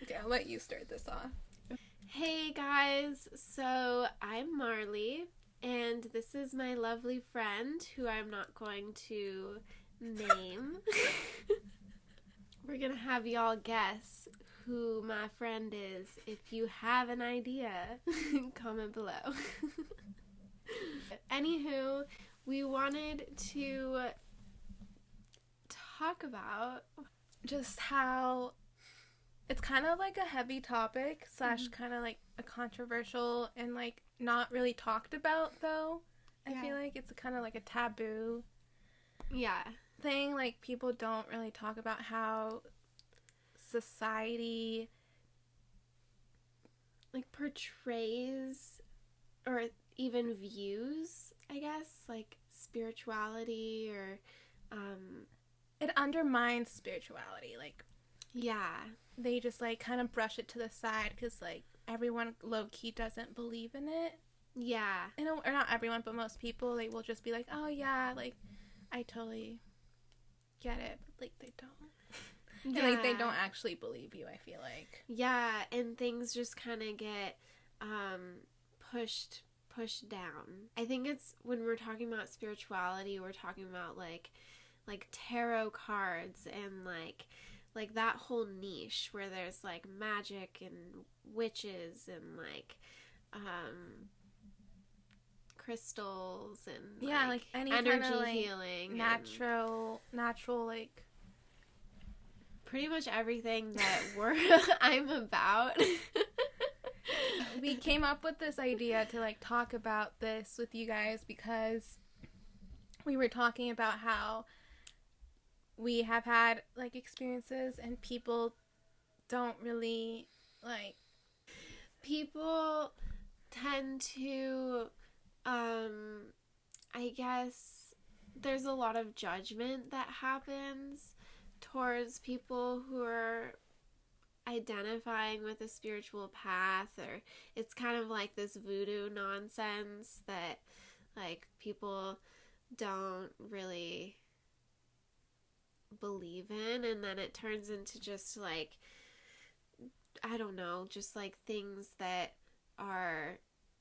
Okay, I'll let you start this off. Hey guys, so I'm Marley, and this is my lovely friend who I'm not going to name. We're gonna have y'all guess who my friend is. If you have an idea, comment below. Anywho, we wanted to talk about just how it's kind of like a heavy topic / kind of like a controversial and like not really talked about though. I feel like it's kind of like a taboo thing. Like people don't really talk about how society like portrays or even views, I guess, like spirituality or it undermines spirituality. Like they just like kind of brush it to the side because like everyone low-key doesn't believe in it. Or not everyone, but most people, they will just be like, oh yeah, like I totally get it, but like they don't. And like they don't actually believe you, I feel like. And things just kind of get pushed down. I think it's when we're talking about spirituality, we're talking about like tarot cards and like that whole niche where there's like magic and witches and like crystals and like any energy kind of, like, healing, natural like pretty much everything that I'm about. We came up with this idea to like talk about this with you guys because we were talking about how we have had like experiences and people don't really like. People tend to I guess there's a lot of judgment that happens towards people who are identifying with a spiritual path, or it's kind of like this voodoo nonsense that like people don't really believe in, and then it turns into just like, I don't know, just like things that are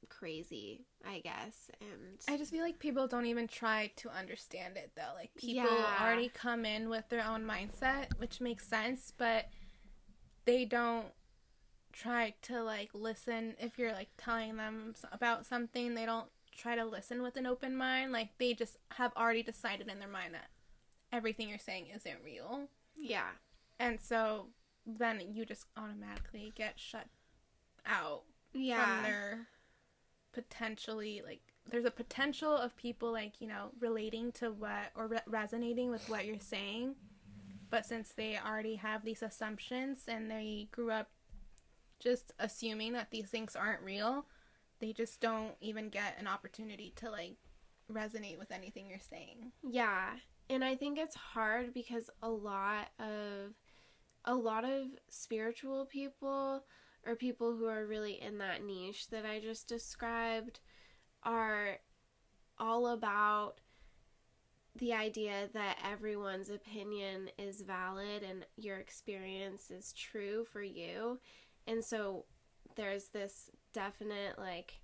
crazy, I guess. And I just feel like people don't even try to understand it though. Like people already come in with their own mindset, which makes sense, but they don't try to like listen. If you're like telling them about something, they don't try to listen with an open mind. Like they just have already decided in their mind that everything you're saying isn't real. And so then you just automatically get shut out from their potentially, like, there's a potential of people like, you know, relating to what or resonating with what you're saying, but since they already have these assumptions and they grew up just assuming that these things aren't real, they just don't even get an opportunity to like resonate with anything you're saying. And I think it's hard because a lot of spiritual people or people who are really in that niche that I just described are all about the idea that everyone's opinion is valid and your experience is true for you. And so there's this definite like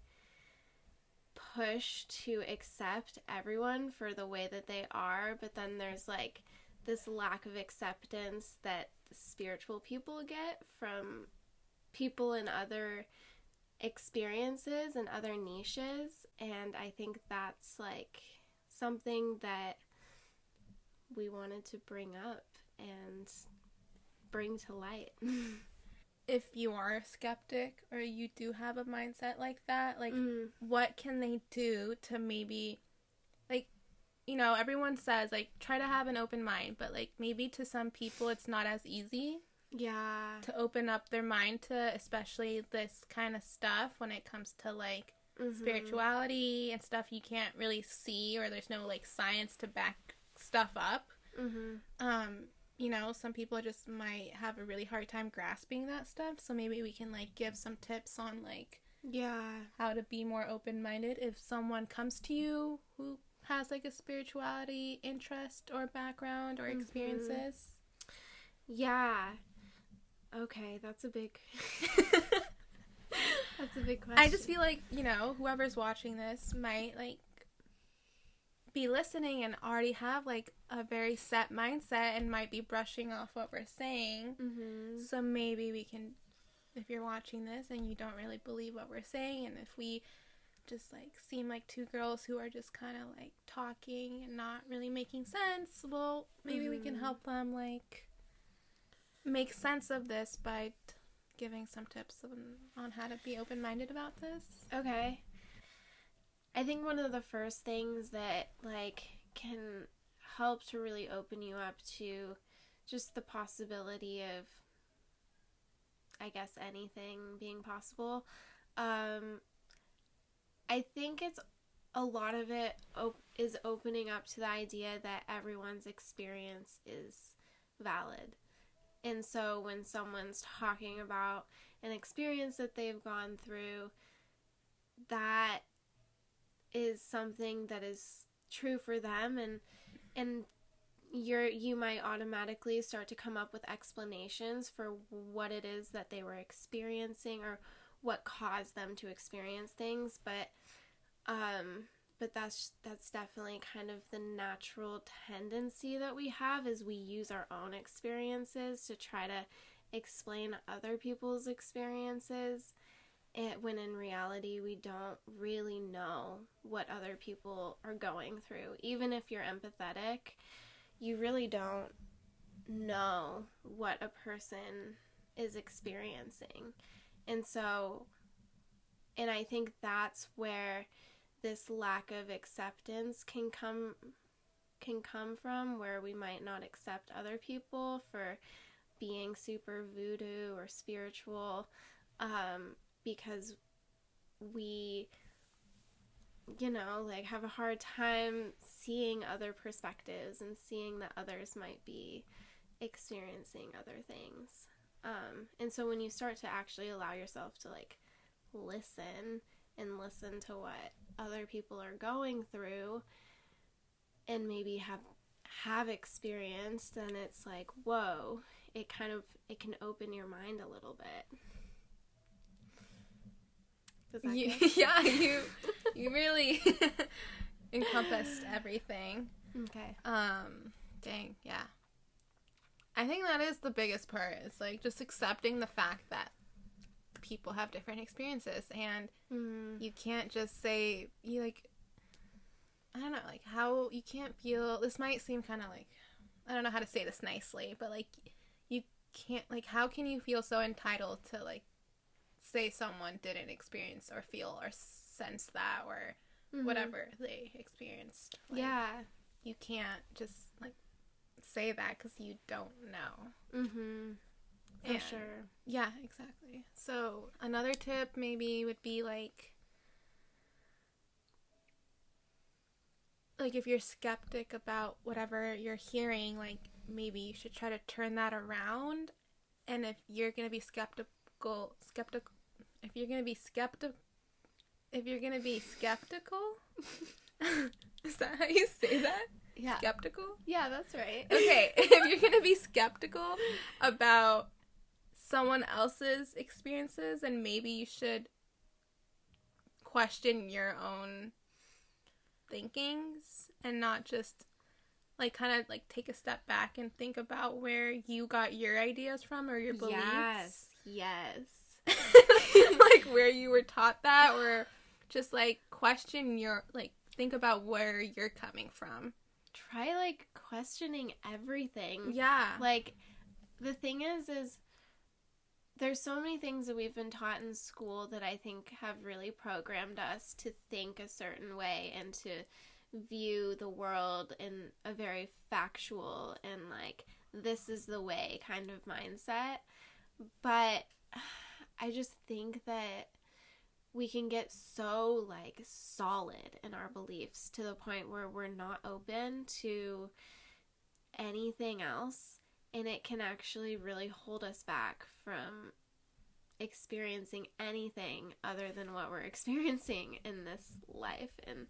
push to accept everyone for the way that they are, but then there's like this lack of acceptance that spiritual people get from people in other experiences and other niches. And I think that's like something that we wanted to bring up and bring to light. If you are a skeptic or you do have a mindset like that, like what can they do to maybe, like, you know, everyone says like try to have an open mind, but like maybe to some people it's not as easy to open up their mind to especially this kind of stuff when it comes to like spirituality and stuff you can't really see, or there's no like science to back stuff up. You know, some people just might have a really hard time grasping that stuff, so maybe we can like give some tips on like how to be more open-minded if someone comes to you who has like a spirituality interest or background or experiences. Okay, that's a big that's a big question. I just feel like, whoever's watching this might, like, be listening and already have, like, a very set mindset and might be brushing off what we're saying. Mm-hmm. So maybe we can, if you're watching this and you don't really believe what we're saying, and if we just, like, seem like two girls who are just kind of, like, talking and not really making sense, well, maybe we can help them, like, make sense of this by giving some tips on how to be open-minded about this. Okay. I think one of the first things that, like, can help to really open you up to just the possibility of, I guess, anything being possible, I think it's a lot of it is opening up to the idea that everyone's experience is valid. And so when someone's talking about an experience that they've gone through, that is something that is true for them, and you might automatically start to come up with explanations for what it is that they were experiencing or what caused them to experience things, but that's definitely kind of the natural tendency that we have, is we use our own experiences to try to explain other people's experiences, when in reality we don't really know what other people are going through. Even if you're empathetic, you really don't know what a person is experiencing. And I think that's where this lack of acceptance can come from, where we might not accept other people for being super voodoo or spiritual, because we, like, have a hard time seeing other perspectives and seeing that others might be experiencing other things. And so when you start to actually allow yourself to, like, listen to what other people are going through and maybe have experienced, then it's like, whoa, it can open your mind a little bit. Does that Yeah, you really encompassed everything. Okay. Dang, yeah. I think that is the biggest part, is, like, just accepting the fact that people have different experiences, and you can't just say, I don't know, like, how you can't feel, this might seem kind of like, I don't know how to say this nicely, but, like, you can't, like, how can you feel so entitled to, like, say someone didn't experience or feel or sense that or whatever they experienced. Like, yeah. You can't just, like, say that because you don't know. For sure. Yeah, exactly. So another tip maybe would be, like, if you're skeptic about whatever you're hearing, like, maybe you should try to turn that around. And if you're going to be skeptical, is that how you say that? Yeah. Skeptical? Yeah, that's right. Okay, if you're going to be skeptical about someone else's experiences, and maybe you should question your own thinkings and not just, like, kind of, like, take a step back and think about where you got your ideas from or your beliefs. Yes. Like, where you were taught that, or just, like, question your, like, think about where you're coming from. Try, like, questioning everything. Yeah. Like, the thing is there's so many things that we've been taught in school that I think have really programmed us to think a certain way and to view the world in a very factual and, like, this is the way kind of mindset. But I just think that we can get so, like, solid in our beliefs to the point where we're not open to anything else, and it can actually really hold us back from experiencing anything other than what we're experiencing in this life. And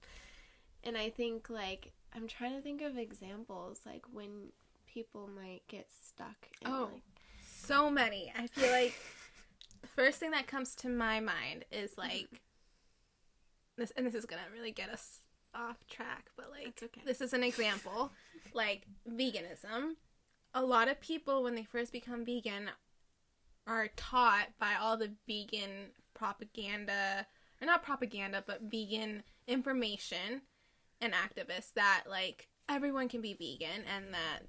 I think, like, I'm trying to think of examples, like, when people might get stuck in, like, so so many. I feel like the first thing that comes to my mind is like this, and this is gonna really get us off track, but like okay. This is an example, like veganism. A lot of people when they first become vegan are taught by all the vegan propaganda, or not propaganda, but vegan information and activists that like everyone can be vegan and that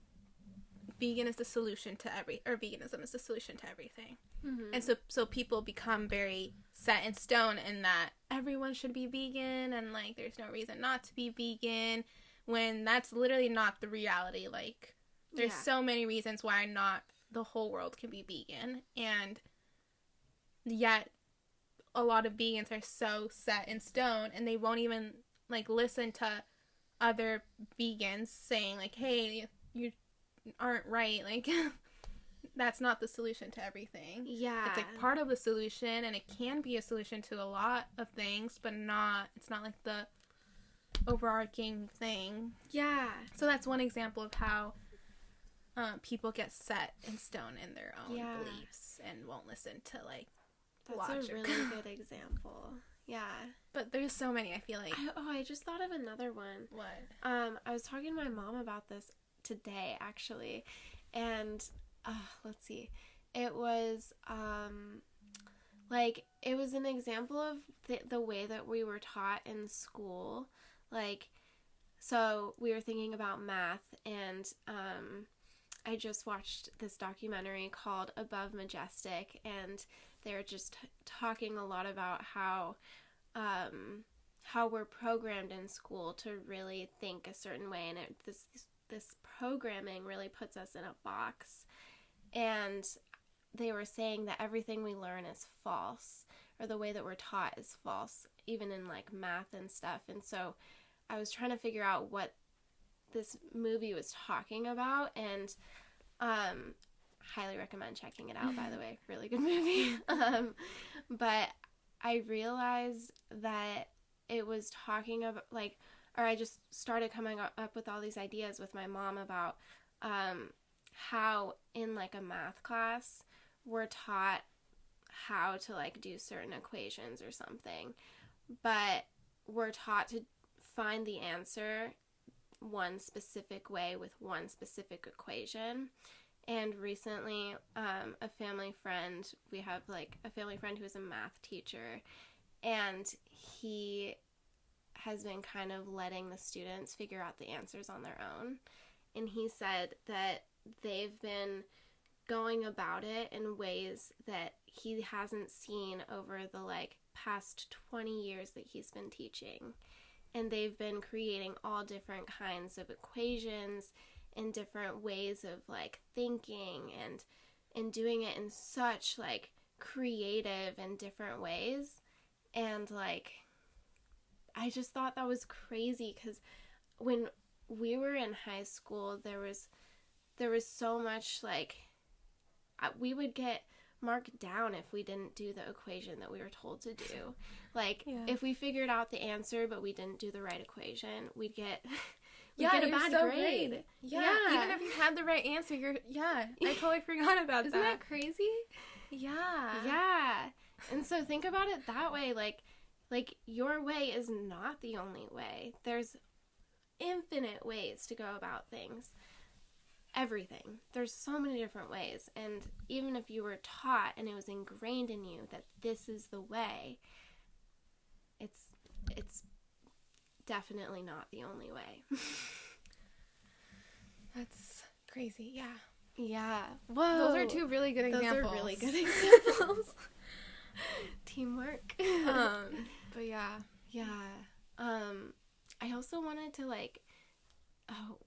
veganism is the solution to everything. Mm-hmm. And so people become very set in stone in that everyone should be vegan and like there's no reason not to be vegan, when that's literally not the reality. Like there's so many reasons why not the whole world can be vegan, and yet a lot of vegans are so set in stone and they won't even like listen to other vegans saying like, hey, you aren't right, like that's not the solution to everything. It's like part of the solution, and it can be a solution to a lot of things, but it's not like the overarching thing. So that's one example of how people get set in stone in their own beliefs and won't listen to like that's logic. A really good example. But there's so many, I feel like. I just thought of another one. What? I was talking to my mom about this today, actually, and let's see. It was like it was an example of the way that we were taught in school. Like, so we were thinking about math, and I just watched this documentary called Above Majestic, and they're just talking a lot about how we're programmed in school to really think a certain way, and this programming really puts us in a box. And they were saying that everything we learn is false, or the way that we're taught is false, even in like math and stuff. And so I was trying to figure out what this movie was talking about, and highly recommend checking it out, by the way. Really good movie. But I realized that it was talking about I just started coming up with all these ideas with my mom about how in like a math class we're taught how to like do certain equations or something, but we're taught to find the answer one specific way with one specific equation. And recently, we have like a family friend who is a math teacher, and he has been kind of letting the students figure out the answers on their own. And he said that they've been going about it in ways that he hasn't seen over the like past 20 years that he's been teaching. And they've been creating all different kinds of equations and different ways of like thinking and doing it in such like creative and different ways. And like I just thought that was crazy, because when we were in high school there was so much like we would get marked down if we didn't do the equation that we were told to do. Like if we figured out the answer but we didn't do the right equation, we'd get a bad grade. Right. Yeah, even if you had the right answer, I totally forgot about that. Isn't that crazy? Yeah. And so think about it that way, like your way is not the only way. There's infinite ways to go about things. Everything. There's so many different ways, and even if you were taught and it was ingrained in you that this is the way, it's definitely not the only way. That's crazy. Yeah. Whoa. Those are two really good examples. Those are really good examples. Teamwork. But yeah. I also wanted to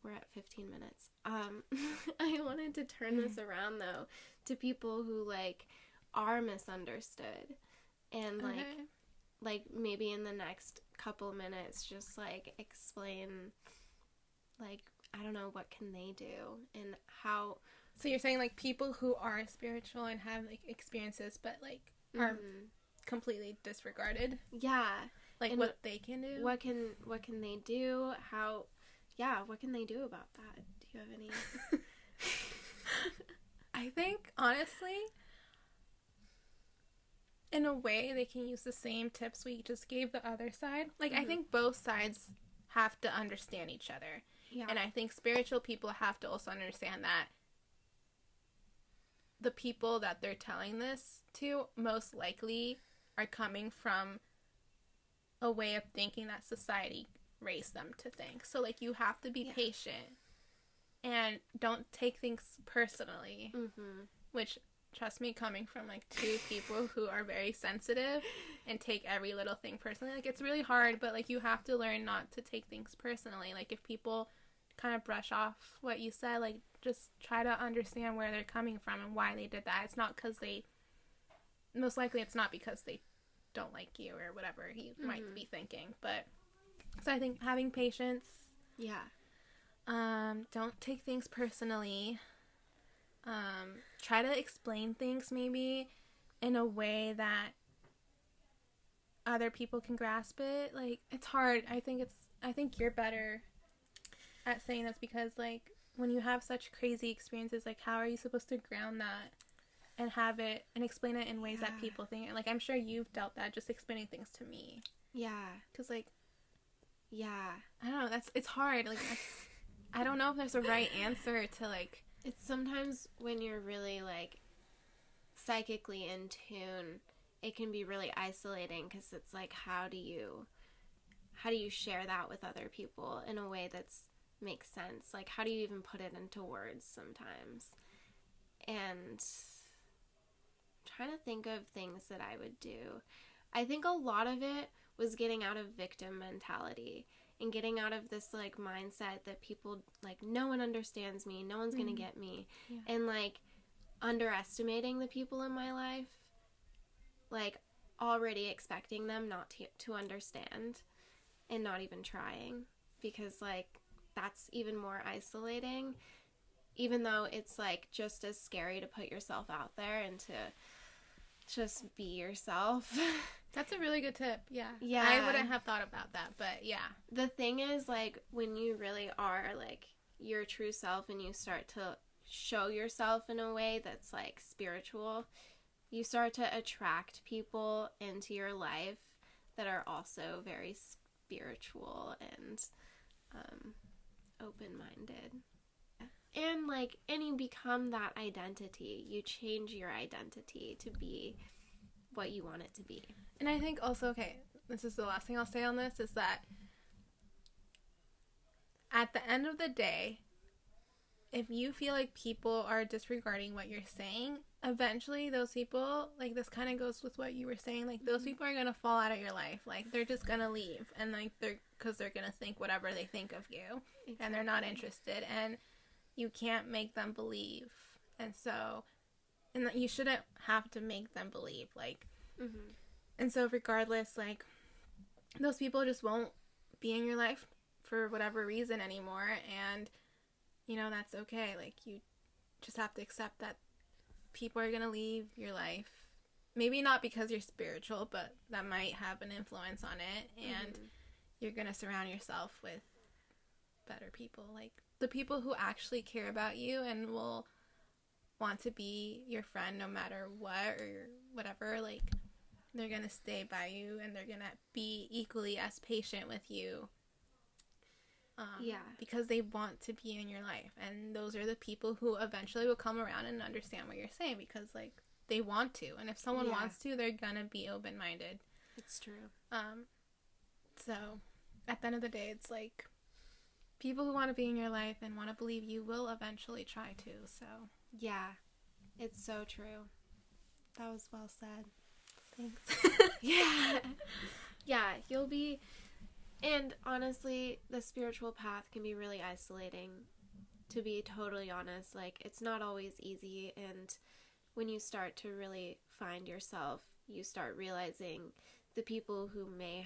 we're at 15 minutes. I wanted to turn this around though to people who like are misunderstood, and like maybe in the next couple minutes just like explain, like, I don't know, what can they do and how. So you're saying like people who are spiritual and have like experiences but like are completely disregarded? Yeah. Like, and what they can do? What can they do? What can they do about that? Do you have any? I think, honestly, in a way, they can use the same tips we just gave the other side. Like, I think both sides have to understand each other. Yeah. And I think spiritual people have to also understand that the people that they're telling this to most likely are coming from a way of thinking that society raised them to think. So, like, you have to be patient and don't take things personally, which, trust me, coming from, like, two people who are very sensitive and take every little thing personally, like, it's really hard, but, like, you have to learn not to take things personally. Like, if people kind of brush off what you said, like, just try to understand where they're coming from and why they did that. It's not because most likely it's not because they don't like you or whatever he might be thinking. But, so I think having patience. Yeah. Don't take things personally. Try to explain things maybe in a way that other people can grasp it. Like, it's hard. I think you're better at saying this because, like, when you have such crazy experiences, like, how are you supposed to ground that and have it and explain it in ways that people think? Like, I'm sure you've dealt that just explaining things to me. Yeah. Because, like, I don't know. It's hard. Like, I don't know if there's a right answer to, like... It's sometimes when you're really, like, psychically in tune, it can be really isolating because it's like, how do you share that with other people in a way that's makes sense? Like, how do you even put it into words sometimes? And I'm trying to think of things that I would do. I think a lot of it was getting out of victim mentality and getting out of this, like, mindset that people, like, no one understands me, no one's gonna get me, and, like, underestimating the people in my life, like, already expecting them not to understand and not even trying, because, like, that's even more isolating, even though it's, like, just as scary to put yourself out there and to just be yourself. That's a really good tip. Yeah. I wouldn't have thought about that, but yeah. The thing is, like, when you really are, like, your true self and you start to show yourself in a way that's, like, spiritual, you start to attract people into your life that are also very spiritual and open-minded. And, like, and you become that identity. You change your identity to be what you want it to be. And I think also, okay, this is the last thing I'll say on this, is that at the end of the day, if you feel like people are disregarding what you're saying, eventually those people, like, this kind of goes with what you were saying, like, those people are going to fall out of your life. Like, they're just going to leave, and, like, because they're going to think whatever they think of you, and they're not interested, and you can't make them believe. And so, and you shouldn't have to make them believe, like, and so regardless, like, those people just won't be in your life for whatever reason anymore, and, you know, that's okay. Like, you just have to accept that people are going to leave your life. Maybe not because you're spiritual, but that might have an influence on it, and you're going to surround yourself with better people, like, the people who actually care about you and will want to be your friend no matter what or whatever. Like, they're going to stay by you, and they're going to be equally as patient with you. Because they want to be in your life. And those are the people who eventually will come around and understand what you're saying, because, like, they want to. And if someone wants to, they're going to be open-minded. It's true. So, at the end of the day, it's like, people who want to be in your life and want to believe you will eventually try to, so. Yeah. It's so true. That was well said. Thanks. Yeah, you'll be... And honestly, the spiritual path can be really isolating, to be totally honest. Like, it's not always easy, and when you start to really find yourself, you start realizing the people who may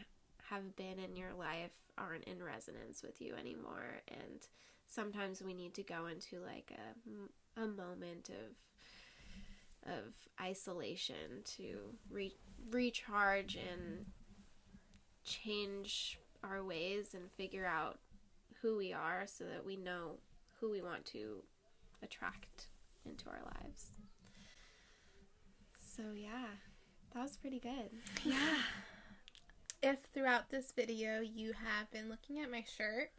have been in your life aren't in resonance with you anymore, and sometimes we need to go into, like, a moment of isolation to recharge and change our ways and figure out who we are so that we know who we want to attract into our lives. So yeah, that was pretty good. Yeah. If throughout this video you have been looking at my shirt,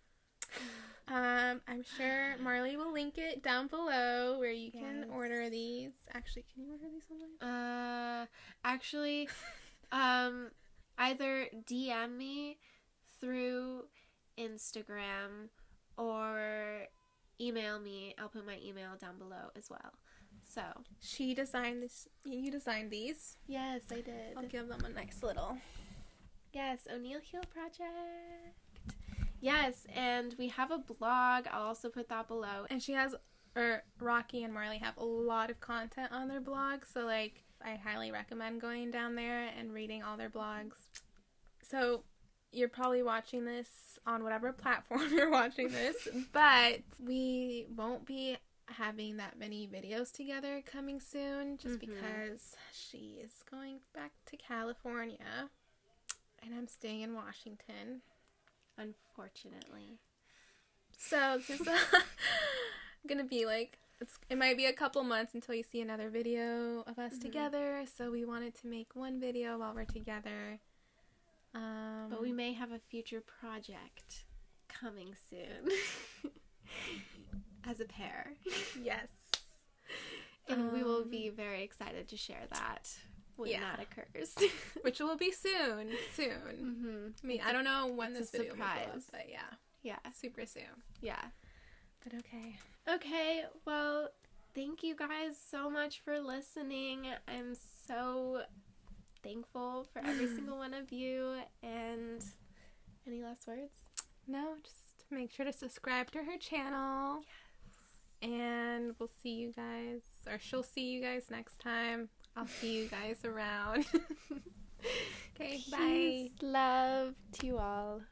I'm sure Marley will link it down below where you can order these. Actually, can you order these online? Actually, either DM me through Instagram or email me. I'll put my email down below as well. So she designed this. You designed these. Yes, I did. I'll give them a nice little. Yes, O'Neill Heel Project. Yes, and we have a blog. I'll also put that below. And Rocky and Marley have a lot of content on their blog, so like I highly recommend going down there and reading all their blogs. So you're probably watching this on whatever platform you're watching this, but we won't be having that many videos together coming soon just because she is going back to California and I'm staying in Washington, unfortunately. So it's just gonna be like it might be a couple months until you see another video of us together, so we wanted to make one video while we're together. But we may have a future project coming soon as a pair. Yes. And we will be very excited to share that when that occurs. Which will be soon. I mean, I don't know when this video will go up, but yeah, super soon. Yeah. But okay. Okay, well, thank you guys so much for listening. I'm so thankful for every single one of you. And any last words? No, just make sure to subscribe to her channel. Yes. And we'll see you guys, or she'll see you guys next time. I'll see you guys around. Okay, bye. Peace, love to you all.